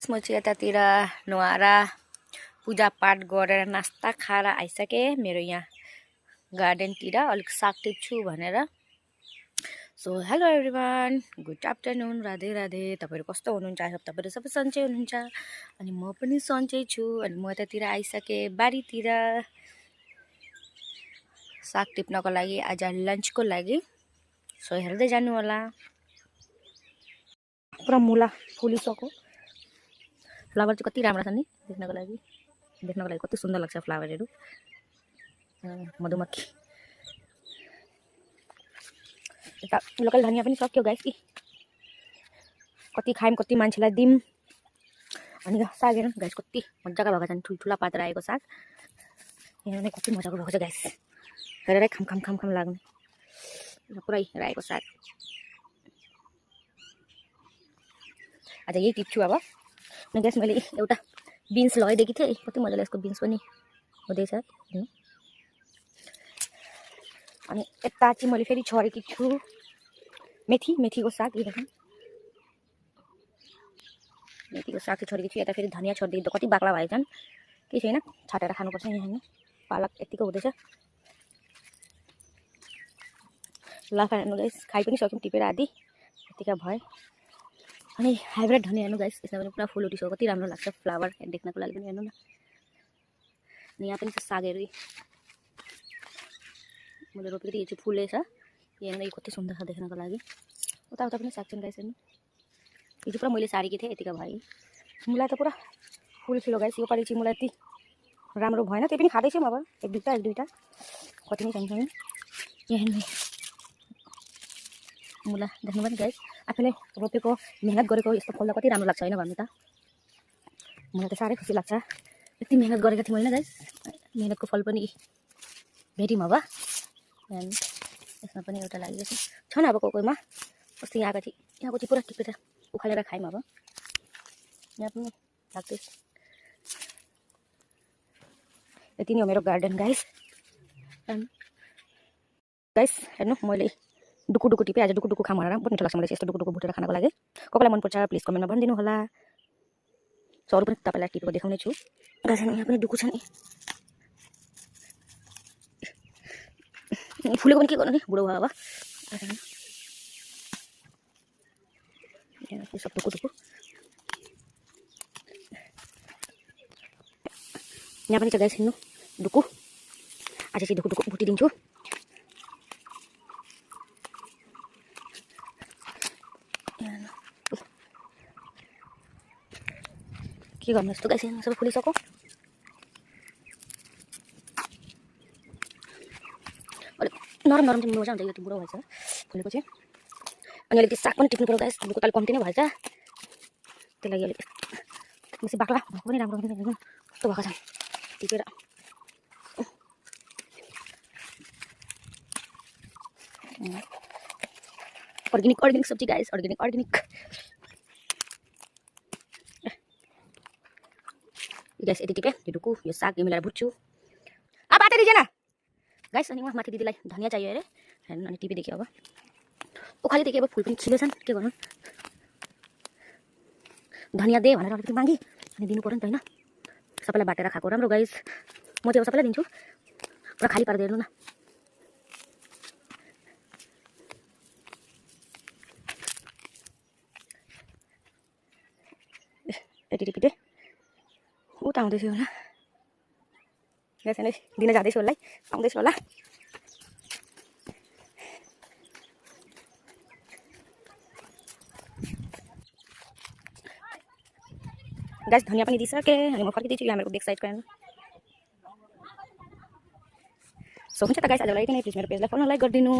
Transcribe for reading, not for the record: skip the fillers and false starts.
म चाहिँ यतातिर नुहाएर पूजापाठ गरेर नास्ता खाएर आइसकेँ। मेरो यहाँ गार्डनतिर अलिक साग टिप्छु भनेर। So hello everyone, good afternoon, Radhe Radhe. तपाईँहरू कस्तो हुनुहुन्छ? आई होप तपाईँहरू सबै सन्चै हुनुहुन्छ अनि म पनि सन्चै छु। अनि म यतातिर आइसकेँ बारीतिर साग टिप्नको लागि, आज लन्चको लागि। सो हेर्दै जानु होला। पुरा मुला फुलिसक्यो। फ्लावर चाहिँ कति राम्रो छ नि देख्नको लागि कति सुन्दर लाग्छ फ्लावरहरू। मधुमक्खी यता लोकल धनिया पनि सक्यो गाइस कि कति खायौँ, कति मान्छेलाई दिउँ। अनि साग हेर्नु गाइस कति मजाको भएको छ नि, ठुल्ठुला पात आएको साग हेर्नु कति मजाको भएको छ गाइस। हेरेरै खाम खाम खाम खाम लाग्ने पुरै रायोको साग। आज यही टिप्छु अब। अनि गाइस मैले एउटा बिन्स लगाइदिएकी थिएँ, कति मजाले यसको बिन्स पनि हुँदैछ हेर्नु। अनि यता चाहिँ मैले फेरि छरेकी छु मेथीको साग। हेर्नु मेथीको साग चाहिँ छरेकी छु। यता फेरि धनिया छरिदिएको कति बाक्ला भएछन्, केही छैन, छाटेर खानुपर्छ। यहाँ हेर्नु पालक यतिको हुँदैछ। लाफा हेर्नु गाइस खाइ पनि सक्यौँ टिपेर आधी यतिका भयो। अनि हाइब्रिड धनिया हेर्नु गाइस, यसमा पनि पुरा फुल उठिसक्यो, कति राम्रो लाग्छ फ्लावर देख्नको लागि पनि। हेर्नु न, अनि यहाँ पनि छ सागहरू मैले रोपेको थिएँ, यो चाहिँ फुलेछ। हेर्नु यो कति सुन्दर छ देख्नको लागि। उता पनि साग छ गाइस हेर्नु। यो चाहिँ पुरा मैले सारेकी थिएँ यतिका भयो। मुला त पुरा फुल खिलो गाइस। यो पालि चाहिँ मुला यति राम्रो भएन, त्यही पनि खाँदैछौँ अब एक दुईवटा कति नै सँगसँगै। यहाँ हेर्नु मुला देख्नु पनि गाइस, आफूले रोपेको मेहनत गरेको यस्तो फल्दा कति राम्रो लाग्छ होइन भन्नु त। मलाई त साह्रै खुसी लाग्छ, यति मेहनत गरेको थिएँ होइन गाइस। मेहनतको फल पनि भेट्यौँ अब। यसमा पनि एउटा लागेको छ नि अब कोहीमा कस्तो यहाँको चाहिँ पुरा टिपेर उखालेर खायौँ अब। यहाँ पनि लाग्दैछ। यति नै हो मेरो गार्डन गाइस। हेर्नु मैले डुकु टिपेँ। आज डुकु खाम भनेर पनि मिठो लाग्छ मलाई यस्तो डुकु भुटेर खानको लागि। कसैलाई मनपर्छ प्लिज कमेन्टमा भनिदिनु होला। सो अरू पनि तपाईँलाई टिपेको देखाउने छु गाइस। यहाँ पनि डुकु छ नि, फुलेको पनि के गर्नु नि, बुढो भयो अब। सब डुकु यहाँ पनि छ गाइस हेर्नु डुकु। आज चाहिँ डुकु भुटिदिन्छु। के गर्नु यस्तो गाइस, सबै फुलिसक्यो। अलिक नरम चाहिँ मजा हुन्छ, यो बुढो भएछ फुलेको चाहिँ। अनि अलिक साग पनि टिप्नु पर्यो गाइस, डुकु त अलिक कम्ती नै भएछ, त्यही लागि अलिक बेसी बाक्ला भएको पनि राम्रो हुँदैन। हेर्नु कस्तो भएको छ टिपेर। अर्ग्यानिक सब्जी गाइस, अर्ग्यानिक गाइस। यति टिपेँ यो डुकु यो साग यो मिलाएर भुट्छु। अब बाटै दिजेन गाइस। अनि उहाँ माथि दिदीलाई धनिया चाहियो अरे हेर्नु। अनि टिपेदेखि अब उखालेदेखि अब फुल पनि खिलेछन्, के गर्नु। धनिया दे भनेर अलिकति मागी अनि दिनु पऱ्यो नि त होइन। सबैलाई बाटेर खाएको राम्रो गाइस। म चाहिँ अब सबैलाई दिन्छु, पुरा खाली पारेर हेर्नु न। यति टिपिटे उता आउँदैछु होला गाइस। नै दिन जाँदैछु होला, आउँदैछु होला। गाइस धनिया पनि दिइसकेँ अनि म फर्किँदैछु यहाँ मेरो ब्याक साइडको हेर्नु। सो हुन्छ त गाइस, आजलाई यति नै। प्लिज मेरो पेजलाई फलो लाइक गरिदिनु।